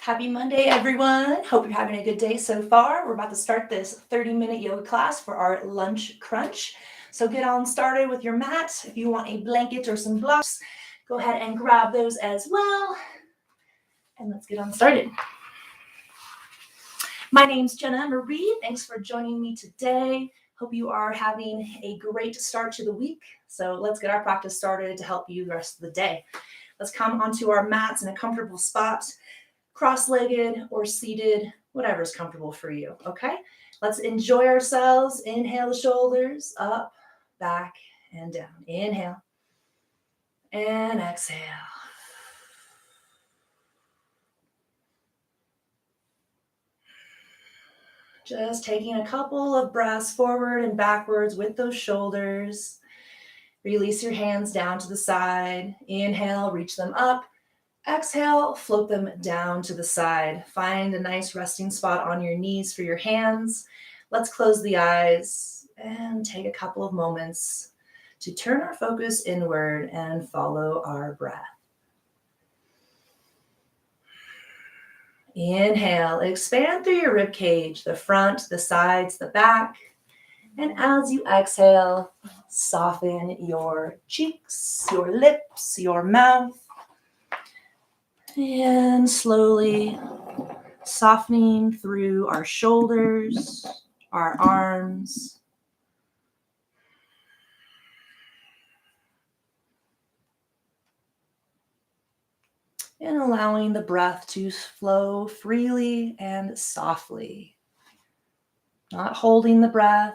Happy Monday, everyone. Hope you're having a good day so far. We're about to start this 30-minute yoga class for our lunch crunch. So get on started with your mat. If you want a blanket or some blocks, go ahead and grab those as well. And let's get on started. My name's Jenna Marie. Thanks for joining me today. Hope you are having a great start to the week. So let's get our practice started to help you the rest of the day. Let's come onto our mats in a comfortable spot. Cross-legged or seated, whatever's comfortable for you, okay? Let's enjoy ourselves. Inhale the shoulders up, back, and down. Inhale and exhale. Just taking a couple of breaths forward and backwards with those shoulders. Release your hands down to the side. Inhale, reach them up. Exhale, float them down to the side. Find a nice resting spot on your knees for your hands. Let's close the eyes and take a couple of moments to turn our focus inward and follow our breath. Inhale, expand through your rib cage, the front, the sides, the back. And as you exhale, soften your cheeks, your lips, your mouth. And slowly softening through our shoulders, our arms. And allowing the breath to flow freely and softly. Not holding the breath.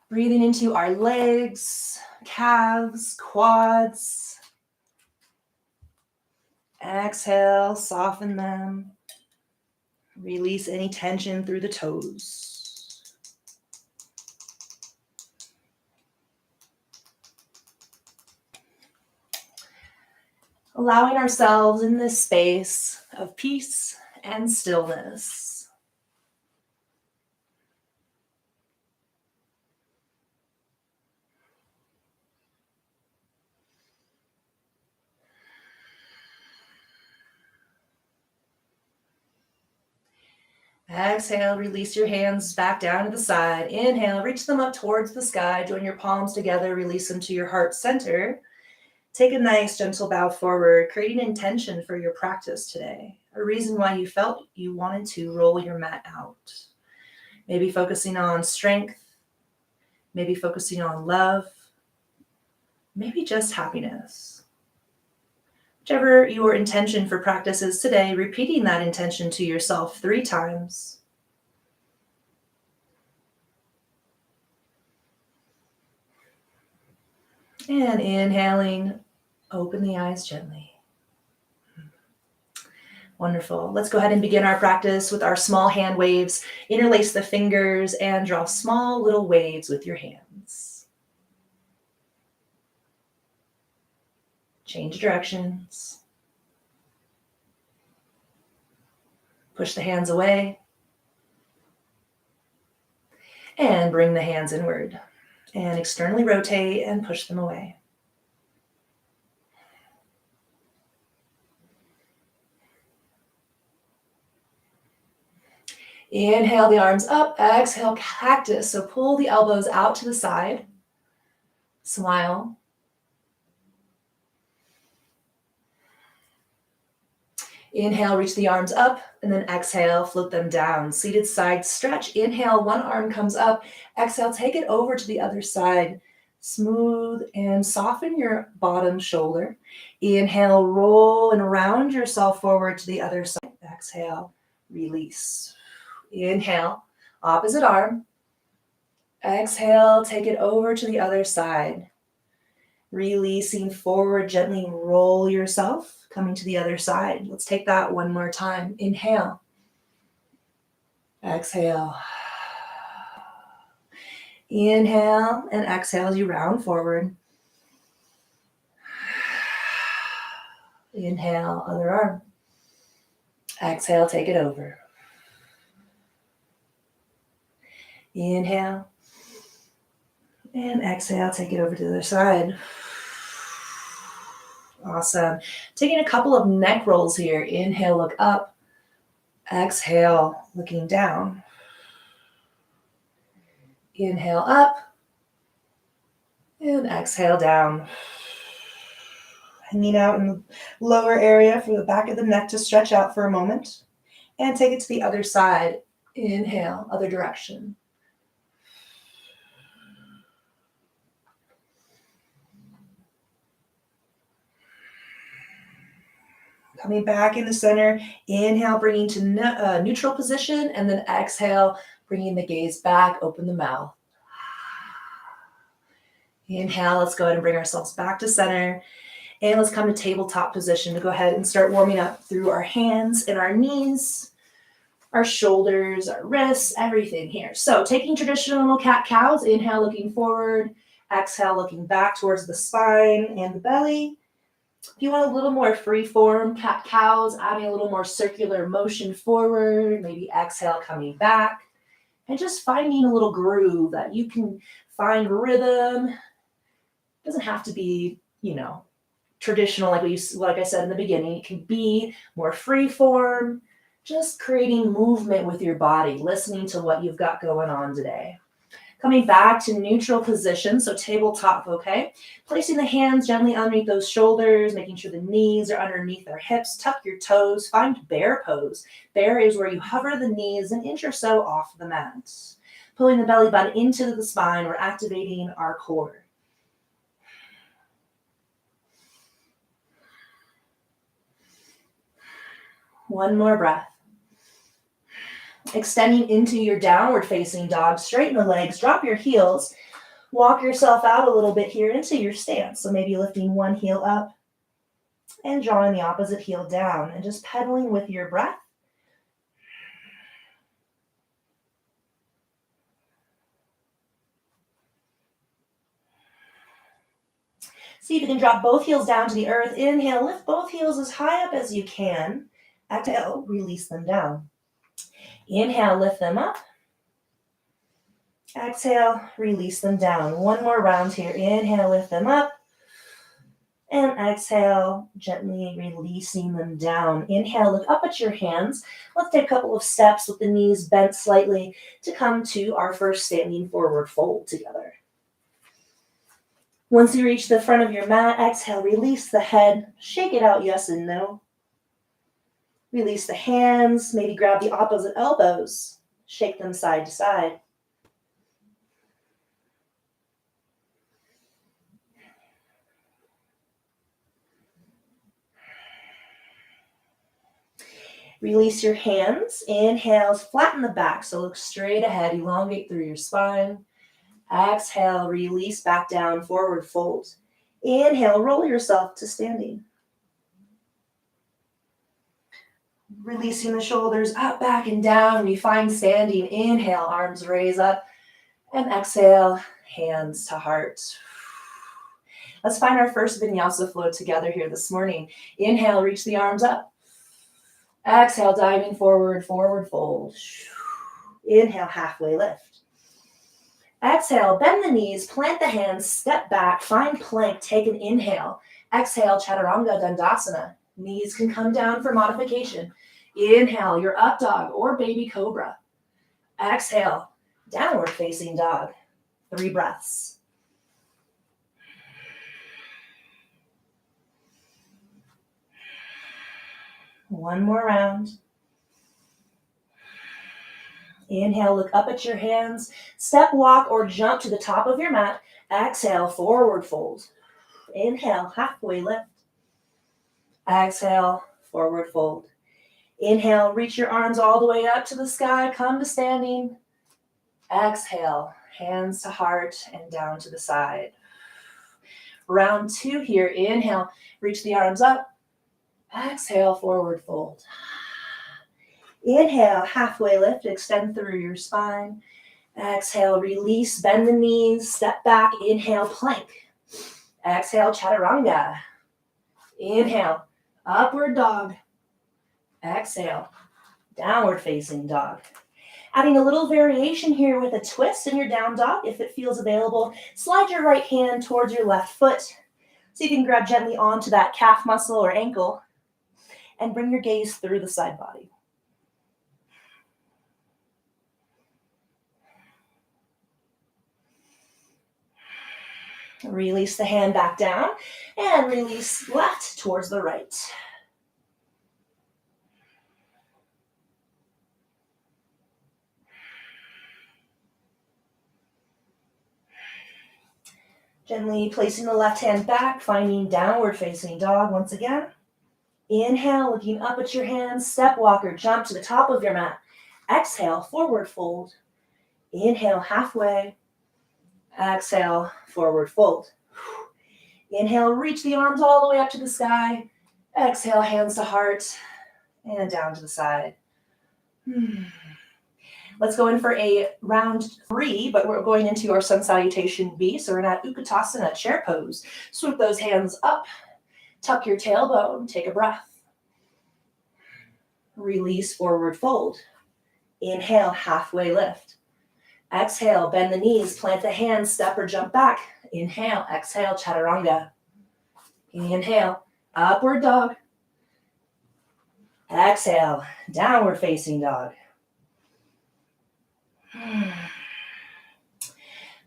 Breathing into our legs, calves, quads. Exhale, soften them. Release any tension through the toes. Allowing ourselves in this space of peace and stillness. Exhale, release your hands back down to the side. Inhale, reach them up towards the sky. Join your palms together, release them to your heart center. Take a nice gentle bow forward, creating intention for your practice today. A reason why you felt you wanted to roll your mat out. Maybe focusing on strength, maybe focusing on love, maybe just happiness. Whichever your intention for practice is today, repeating that intention to yourself 3 times. And inhaling, open the eyes gently. Wonderful. Let's go ahead and begin our practice with our small hand waves. Interlace the fingers and draw small little waves with your hands. Change directions. Push the hands away. And bring the hands inward. And externally rotate and push them away. Inhale the arms up, exhale cactus. So pull the elbows out to the side. Smile. Inhale, reach the arms up, and then exhale, float them down. Seated side stretch. Inhale, one arm comes up. Exhale, take it over to the other side. Smooth and soften your bottom shoulder. Inhale, roll and round yourself forward to the other side. Exhale, release. Inhale, opposite arm. Exhale, take it over to the other side. Releasing forward, gently roll yourself, coming to the other side. Let's take that one more time. Inhale. Exhale. Inhale and exhale as you round forward. Inhale, other arm. Exhale, take it over. Inhale. And exhale, take it over to the other side. Awesome. Taking a couple of neck rolls here. Inhale, look up. Exhale, looking down. Inhale up. And exhale down. Hanging out in the lower area for the back of the neck to stretch out for a moment. And take it to the other side. Inhale, other direction. Coming back in the center. Inhale, bringing to neutral position. And then exhale, bringing the gaze back. Open the mouth. Inhale, let's go ahead and bring ourselves back to center. And let's come to tabletop position to go ahead and start warming up through our hands and our knees, our shoulders, our wrists, everything here. So taking traditional cat-cows, inhale, looking forward. Exhale, looking back towards the spine and the belly. If you want a little more free form, cat-cows, adding a little more circular motion forward, maybe exhale, coming back. And just finding a little groove that you can find rhythm. It doesn't have to be, traditional, like I said in the beginning. It can be more free form, just creating movement with your body, listening to what you've got going on today. Coming back to neutral position, so tabletop, okay? Placing the hands gently underneath those shoulders, making sure the knees are underneath our hips. Tuck your toes, find bear pose. Bear is where you hover the knees an inch or so off the mat. Pulling the belly button into the spine, we're activating our core. One more breath. Extending into your downward facing dog. Straighten the legs, drop your heels. Walk yourself out a little bit here into your stance. So maybe lifting one heel up and drawing the opposite heel down and just pedaling with your breath. See if you can drop both heels down to the earth. Inhale, lift both heels as high up as you can. Exhale, release them down. Inhale, lift them up. Exhale, release them down. One more round here. Inhale, lift them up. And exhale, gently releasing them down. Inhale, look up at your hands. Let's take a couple of steps with the knees bent slightly to come to our first standing forward fold together. Once you reach the front of your mat, exhale, release the head. Shake it out, yes and no. Release the hands, maybe grab the opposite elbows. Shake them side to side. Release your hands. Inhale, flatten the back, so look straight ahead. Elongate through your spine. Exhale, release back down, forward fold. Inhale, roll yourself to standing. Releasing the shoulders up, back, and down. We find standing. Inhale, arms raise up. And exhale, hands to heart. Let's find our first vinyasa flow together here this morning. Inhale, reach the arms up. Exhale, diving forward, forward fold. Inhale, halfway lift. Exhale, bend the knees, plant the hands, step back, find plank, take an inhale. Exhale, chaturanga dandasana. Knees can come down for modification. Inhale, your up dog or baby cobra. Exhale, downward facing dog. 3 breaths. One more round. Inhale, look up at your hands. Step, walk, or jump to the top of your mat. Exhale, forward fold. Inhale, halfway lift. Exhale, forward fold. Inhale, reach your arms all the way up to the sky. Come to standing. Exhale, hands to heart and down to the side. Round 2 here. Inhale, reach the arms up. Exhale, forward fold. Inhale, halfway lift, extend through your spine. Exhale, release, bend the knees, step back. Inhale, plank. Exhale, chaturanga. Inhale, upward dog. Exhale, downward facing dog. Adding a little variation here with a twist in your down dog if it feels available. Slide your right hand towards your left foot. So you can grab gently onto that calf muscle or ankle and bring your gaze through the side body. Release the hand back down and release left towards the right. Gently placing the left hand back, finding downward facing dog once again. Inhale, looking up at your hands, step walker, jump to the top of your mat. Exhale, forward fold. Inhale, halfway. Exhale, forward fold. Inhale, reach the arms all the way up to the sky. Exhale, hands to heart and down to the side. Let's go in for a round 3, but we're going into our sun salutation B. So we're in that Utkatasana chair pose. Swoop those hands up, tuck your tailbone, take a breath. Release, forward fold. Inhale, halfway lift. Exhale, bend the knees, plant the hands, step or jump back. Inhale, exhale, chaturanga. Inhale, upward dog. Exhale, downward facing dog.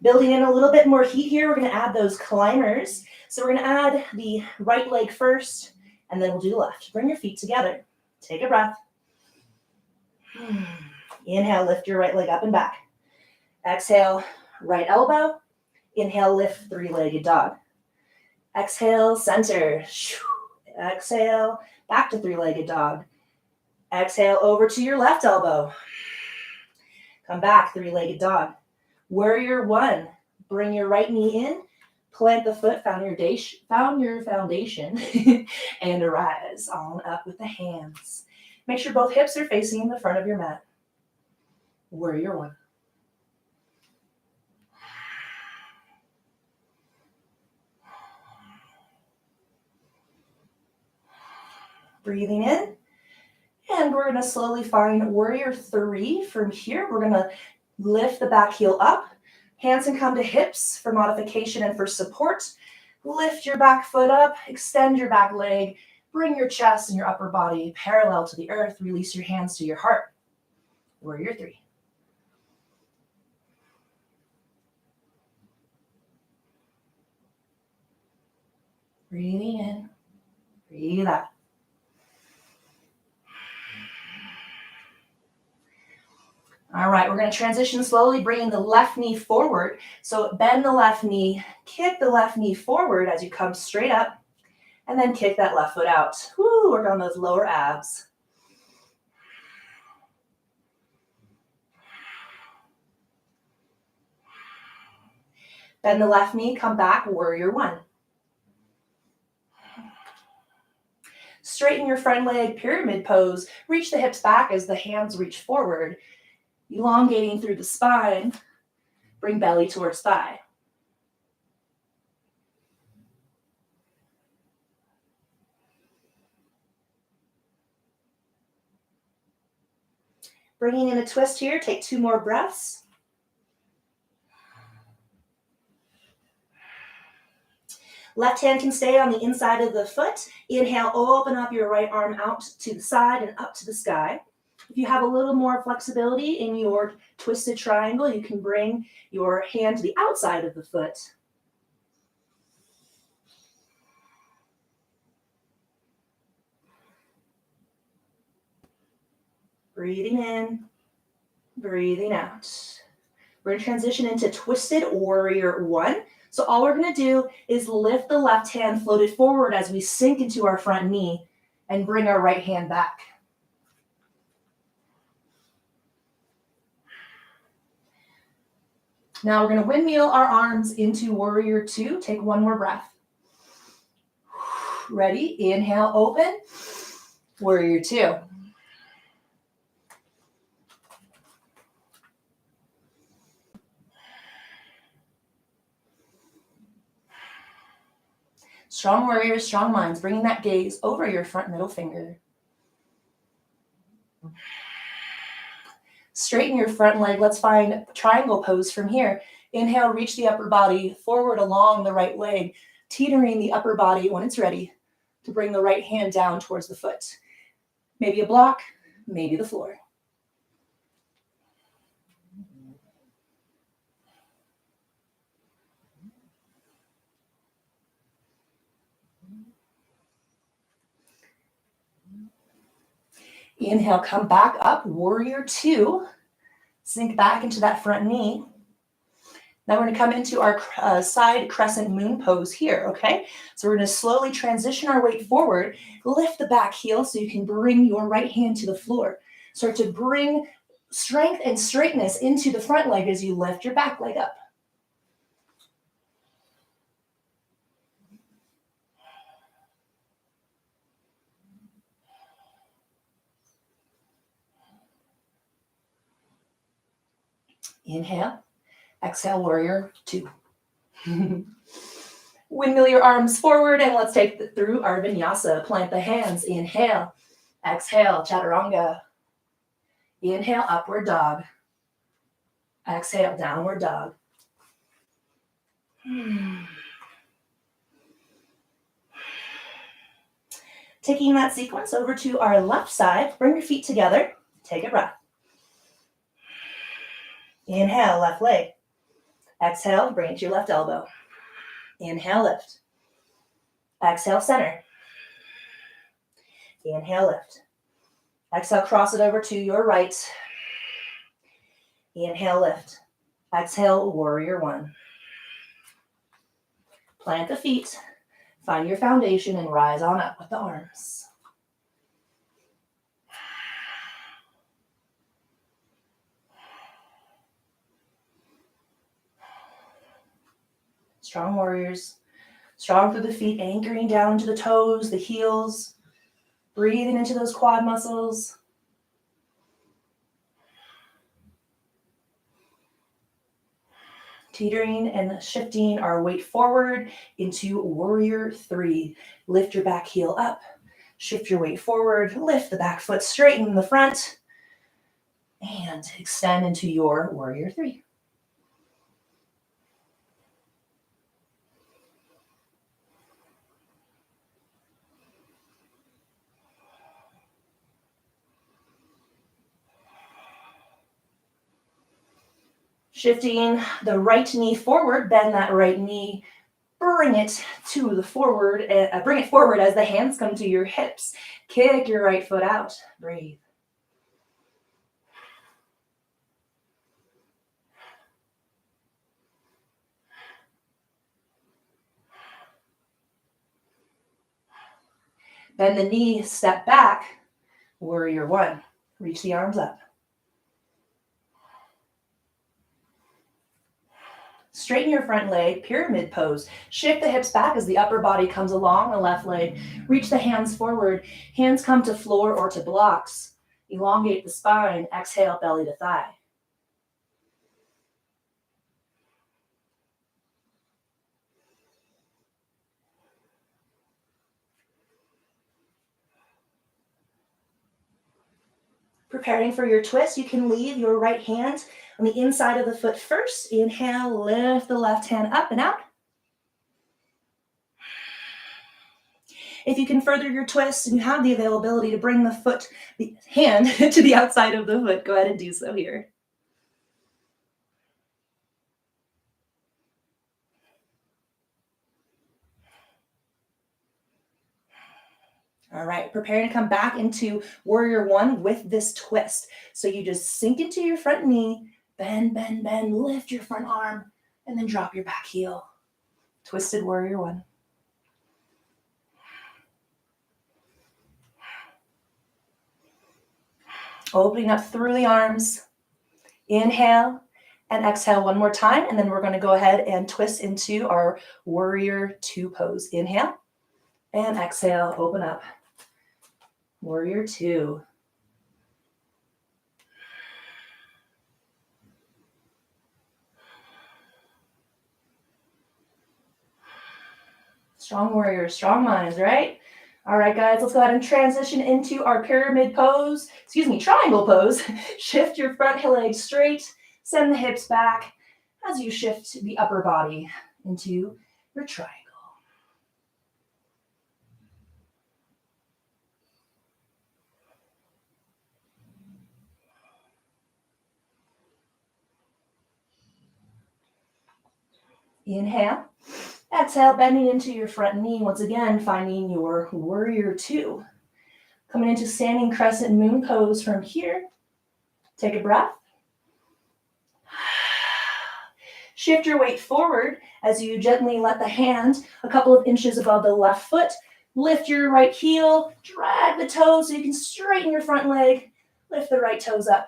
Building in a little bit more heat here, we're going to add those climbers. So we're going to add the right leg first, and then we'll do left. Bring your feet together. Take a breath. Inhale, lift your right leg up and back. Exhale, right elbow. Inhale, lift, three-legged dog. Exhale, center. Exhale, back to three-legged dog. Exhale, over to your left elbow. Come back, three-legged dog. Warrior 1. Bring your right knee in. Plant the foot, found your foundation, and arise on up with the hands. Make sure both hips are facing the front of your mat. Warrior 1. Breathing in. And we're going to slowly find warrior 3 from here. We're going to lift the back heel up. Hands can come to hips for modification and for support. Lift your back foot up, extend your back leg, bring your chest and your upper body parallel to the earth. Release your hands to your heart. Warrior 3. Breathing in, breathe out. All right, we're going to transition slowly, bringing the left knee forward. So bend the left knee, kick the left knee forward as you come straight up, and then kick that left foot out. Woo, work on those lower abs. Bend the left knee, come back, warrior 1. Straighten your front leg, pyramid pose. Reach the hips back as the hands reach forward. Elongating through the spine, bring belly towards thigh. Bringing in a twist here, take 2 more breaths. Left hand can stay on the inside of the foot. Inhale, open up your right arm out to the side and up to the sky. If you have a little more flexibility in your twisted triangle, you can bring your hand to the outside of the foot. Breathing in, breathing out. We're going to transition into twisted warrior 1. So all we're going to do is lift the left hand, float it forward as we sink into our front knee and bring our right hand back. Now we're going to windmill our arms into warrior 2. Take 1 more breath. Ready? Inhale, open. Warrior 2. Strong warriors, strong minds, bringing that gaze over your front middle finger. Straighten your front leg. Let's find triangle pose from here. Inhale, reach the upper body forward along the right leg. teetering the upper body when it's ready to bring the right hand down towards the foot. Maybe a block, maybe the floor. Inhale, come back up, warrior two. Sink back into that front knee. Now we're going to come into our side crescent moon pose here, okay? So we're going to slowly transition our weight forward, lift the back heel so you can bring your right hand to the floor. Start to bring strength and straightness into the front leg as you lift your back leg up. Inhale, exhale, warrior two. Windmill your arms forward and let's take it through our vinyasa. Plant the hands, inhale, exhale, chaturanga. Inhale, upward dog. Exhale, downward dog. Taking that sequence over to our left side, bring your feet together, take a breath. Inhale, left leg. Exhale, bring it to your left elbow. Inhale, lift. Exhale, center. Inhale, lift. Exhale, cross it over to your right. Inhale, lift. Exhale, warrior one. Plant the feet, find your foundation, and rise on up with the arms. Strong warriors, strong through the feet, anchoring down to the toes, the heels, breathing into those quad muscles. Teetering and shifting our weight forward into warrior three. Lift your back heel up, shift your weight forward, lift the back foot, straighten the front, and extend into your warrior three. Shifting the right knee forward, bend that right knee, bring it to the forward, bring it forward as the hands come to your hips. Kick your right foot out, breathe. Bend the knee, step back, warrior one. Reach the arms up. Straighten your front leg, pyramid pose. Shift the hips back as the upper body comes along the left leg. Reach the hands forward. Hands come to floor or to blocks. Elongate the spine. Exhale, belly to thigh. Preparing for your twist, you can leave your right hand on the inside of the foot first. Inhale, lift the left hand up and out. If you can further your twist and you have the availability to bring the hand to the outside of the foot, go ahead and do so here. All right, preparing to come back into warrior one with this twist. So you just sink into your front knee, bend, bend, bend, lift your front arm, and then drop your back heel. Twisted warrior one. Opening up through the arms. Inhale and exhale one more time, and then we're going to go ahead and twist into our warrior two pose. Inhale and exhale, open up. Warrior two. Strong warriors, strong minds, right? All right, guys, let's go ahead and transition into our triangle pose. Shift your front leg straight, send the hips back as you shift the upper body into your triangle. Inhale. Exhale, bending into your front knee. Once again, finding your warrior two. Coming into standing crescent moon pose from here. Take a breath. Shift your weight forward as you gently let the hand a couple of inches above the left foot. Lift your right heel, drag the toes so you can straighten your front leg. Lift the right toes up.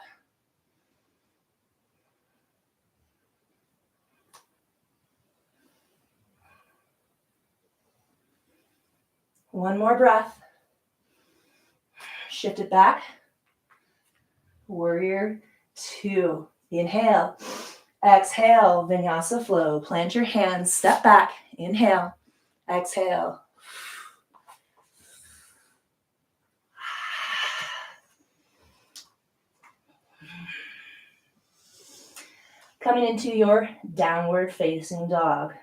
One more breath. Shift it back. Warrior two. Inhale. Exhale, vinyasa flow. Plant your hands, step back. Inhale. Exhale. Coming into your downward facing dog.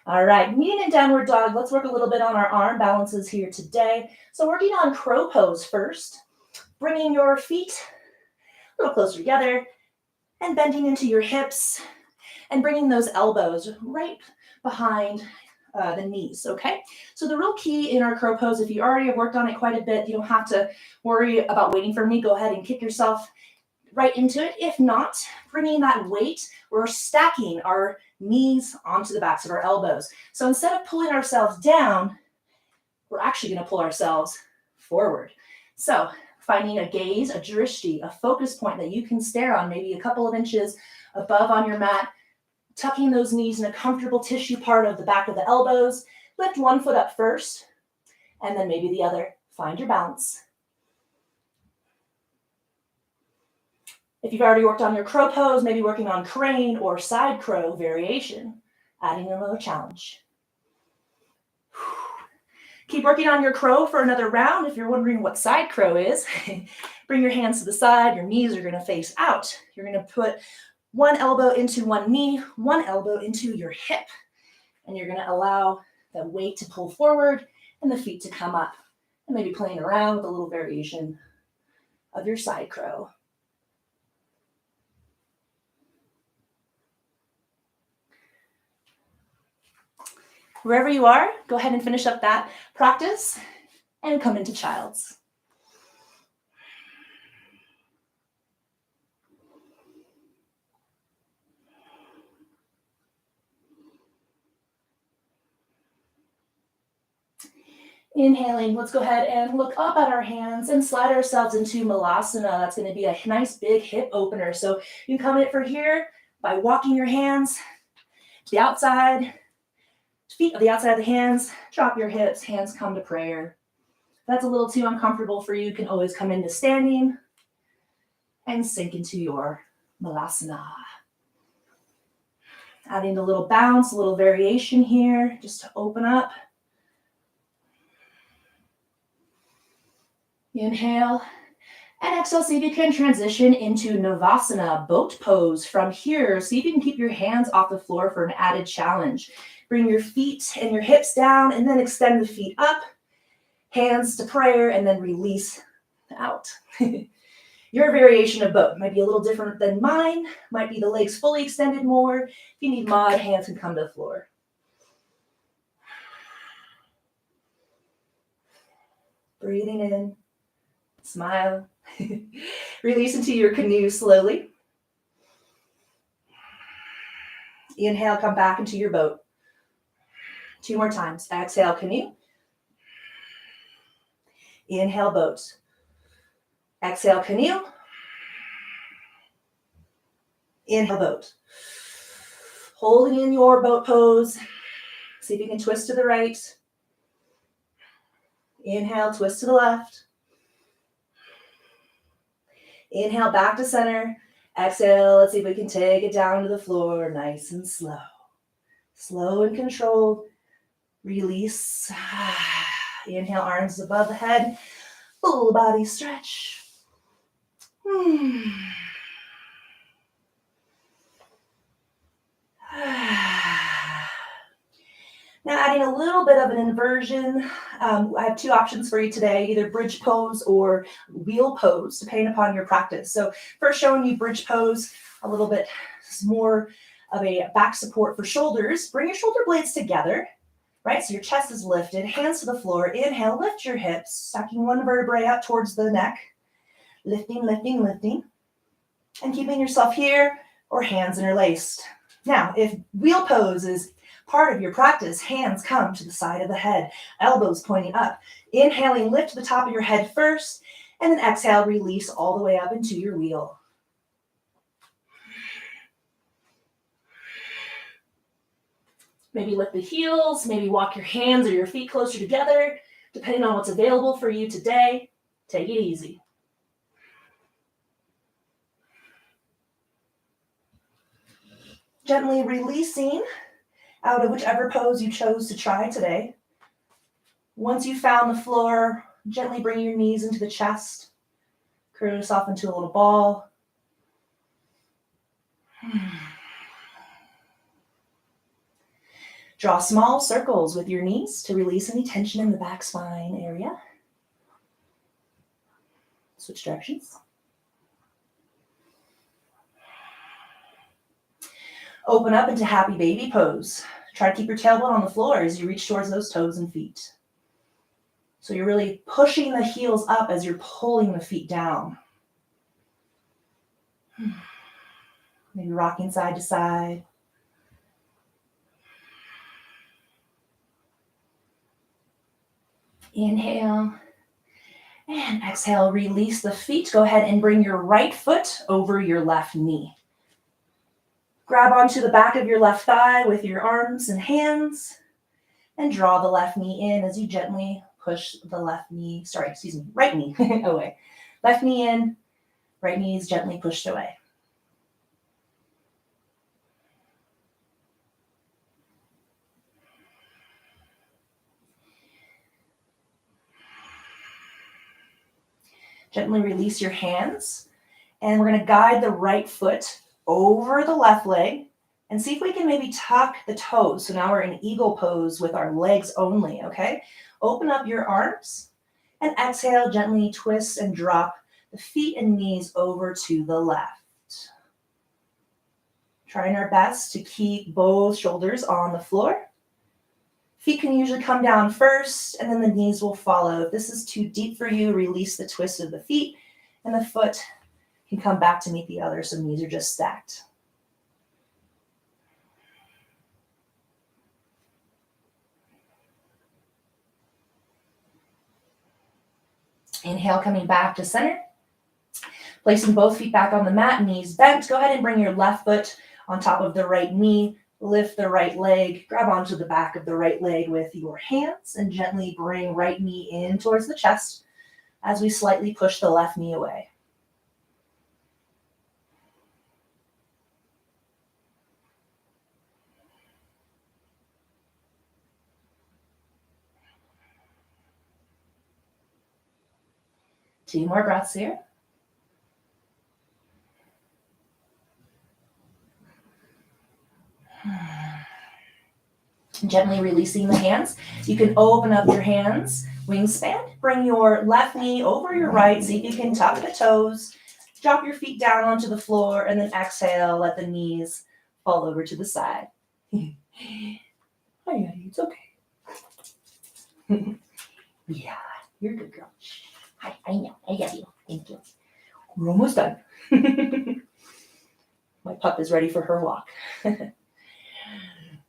All right, meeting in downward dog, let's work a little bit on our arm balances here today. So working on crow pose first, bringing your feet a little closer together and bending into your hips and bringing those elbows right behind the knees, okay? So the real key in our crow pose, if you already have worked on it quite a bit, you don't have to worry about waiting for me. Go ahead and kick yourself right into it. If not, bringing that weight, we're stacking our knees onto the backs of our elbows. So instead of pulling ourselves down, we're actually going to pull ourselves forward. So finding a gaze, a drishti, a focus point that you can stare on, maybe a couple of inches above on your mat, tucking those knees in a comfortable tissue part of the back of the elbows. Lift one foot up first, and then maybe the other. Find your balance. If you've already worked on your crow pose, maybe working on crane or side crow variation, adding another challenge. Keep working on your crow for another round. If you're wondering what side crow is, bring your hands to the side. Your knees are going to face out. You're going to put one elbow into one knee, one elbow into your hip. And you're going to allow the weight to pull forward and the feet to come up. And maybe playing around with a little variation of your side crow. Wherever you are, go ahead and finish up that practice and come into child's. Inhaling, let's go ahead and look up at our hands and slide ourselves into Malasana. That's going to be a nice big hip opener. So you can come in for here by walking your hands to the outside, feet of the outside of the hands, drop your hips, hands come to prayer. If that's a little too uncomfortable for you, you can always come into standing and sink into your Malasana. Adding a little bounce, a little variation here, just to open up. Inhale and exhale. See if you can transition into Navasana, boat pose from here. See if you can keep your hands off the floor for an added challenge. Bring your feet and your hips down and then extend the feet up, hands to prayer, and then release out. Your variation of boat might be a little different than mine, might be the legs fully extended more. If you need mod, hands can come to the floor. Breathing in, smile. Release into your canoe slowly. Inhale, come back into your boat. 2 more times. Exhale, canoe. Inhale, boat. Exhale, canoe. Inhale, boat. Holding in your boat pose. See if you can twist to the right. Inhale, twist to the left. Inhale, back to center. Exhale, let's see if we can take it down to the floor, nice and slow. Slow and controlled. Release. Inhale, arms above the head. Full body stretch. Now adding a little bit of an inversion. I have 2 options for you today, either bridge pose or wheel pose, depending upon your practice. So first showing you bridge pose, a little bit more of a back support for shoulders, bring your shoulder blades together, right? So your chest is lifted, hands to the floor. Inhale, lift your hips, sucking one vertebrae up towards the neck. Lifting, lifting, lifting. And keeping yourself here or hands interlaced. Now, if wheel pose is part of your practice, hands come to the side of the head, elbows pointing up. Inhaling, lift to the top of your head first, and then exhale, release all the way up into your wheel. Maybe lift the heels, maybe walk your hands or your feet closer together, depending on what's available for you today. Take it easy. Gently releasing out of whichever pose you chose to try today. Once you found the floor, gently bring your knees into the chest. Curl yourself into a little ball. Draw small circles with your knees to release any tension in the back spine area. Switch directions. Open up into happy baby pose. Try to keep your tailbone on the floor as you reach towards those toes and feet. So you're really pushing the heels up as you're pulling the feet down. Maybe rocking side to side. Inhale. And exhale, release the feet. Go ahead and bring your right foot over your left knee. Grab onto the back of your left thigh with your arms and hands and draw the left knee in as you gently push the right knee away. Left knee in, right knee is gently pushed away. Gently release your hands, and we're going to guide the right foot over the left leg and see if we can maybe tuck the toes. So now we're in eagle pose with our legs only, okay? Open up your arms and exhale, gently twist and drop the feet and knees over to the left. Trying our best to keep both shoulders on the floor. Feet can usually come down first, and then the knees will follow. If this is too deep for you, release the twist of the feet, and the foot can come back to meet the other, so knees are just stacked. Inhale, coming back to center. Placing both feet back on the mat, knees bent. Go ahead and bring your left foot on top of the right knee. Lift the right leg, grab onto the back of the right leg with your hands and gently bring right knee in towards the chest as we slightly push the left knee away. Two more breaths here. Gently releasing the hands. You can open up your hands, wingspan. Bring your left knee over your right. See if you can tuck the toes. Drop your feet down onto the floor and then exhale. Let the knees fall over to the side. Hi, honey. It's okay. Yeah, you're a good girl. Hi, I know. I love you. Thank you. We're almost done. My pup is ready for her walk.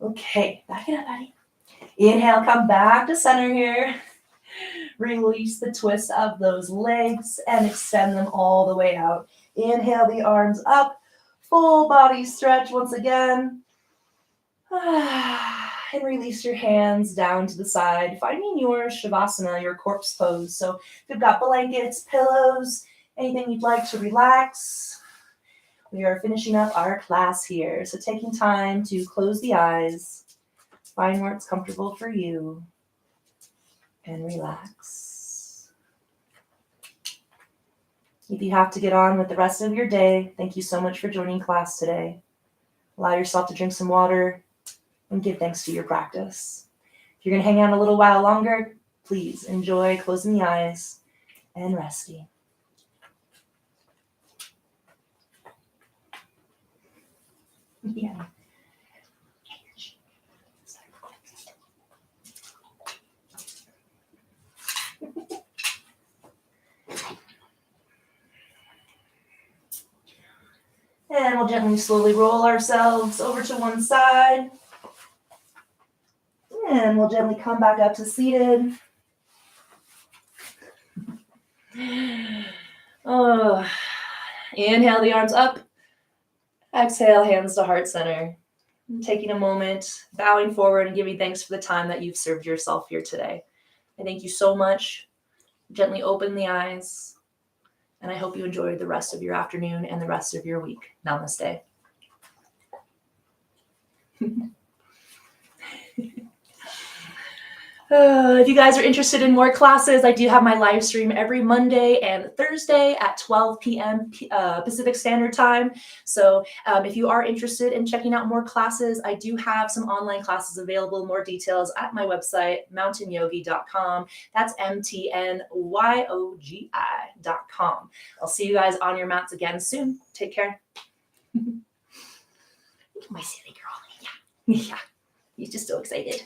Okay, back it up, buddy. Inhale, come back to center here. Release the twist of those legs and extend them all the way out. Inhale the arms up. Full body stretch once again. And release your hands down to the side, finding your Shavasana, your corpse pose. So if you've got blankets, pillows, anything you'd like to relax, we are finishing up our class here. So taking time to close the eyes, find where it's comfortable for you, and relax. If you have to get on with the rest of your day, thank you so much for joining class today. Allow yourself to drink some water and give thanks to your practice. If you're going to hang out a little while longer, please enjoy closing the eyes and resting. Yeah. And we'll gently, slowly roll ourselves over to one side. And we'll gently come back up to seated. Oh, inhale the arms up. Exhale, hands to heart center. And taking a moment, bowing forward and giving thanks for the time that you've served yourself here today. I thank you so much. Gently open the eyes. And I hope you enjoy the rest of your afternoon and the rest of your week. Namaste. If you guys are interested in more classes, I do have my live stream every Monday and Thursday at 12 p.m. Pacific Standard Time. So if you are interested in checking out more classes, I do have some online classes available. More details at my website, mountainyogi.com. That's MTNYOGI.com. I'll see you guys on your mats again soon. Take care. My silly girl. Yeah. You're just so excited.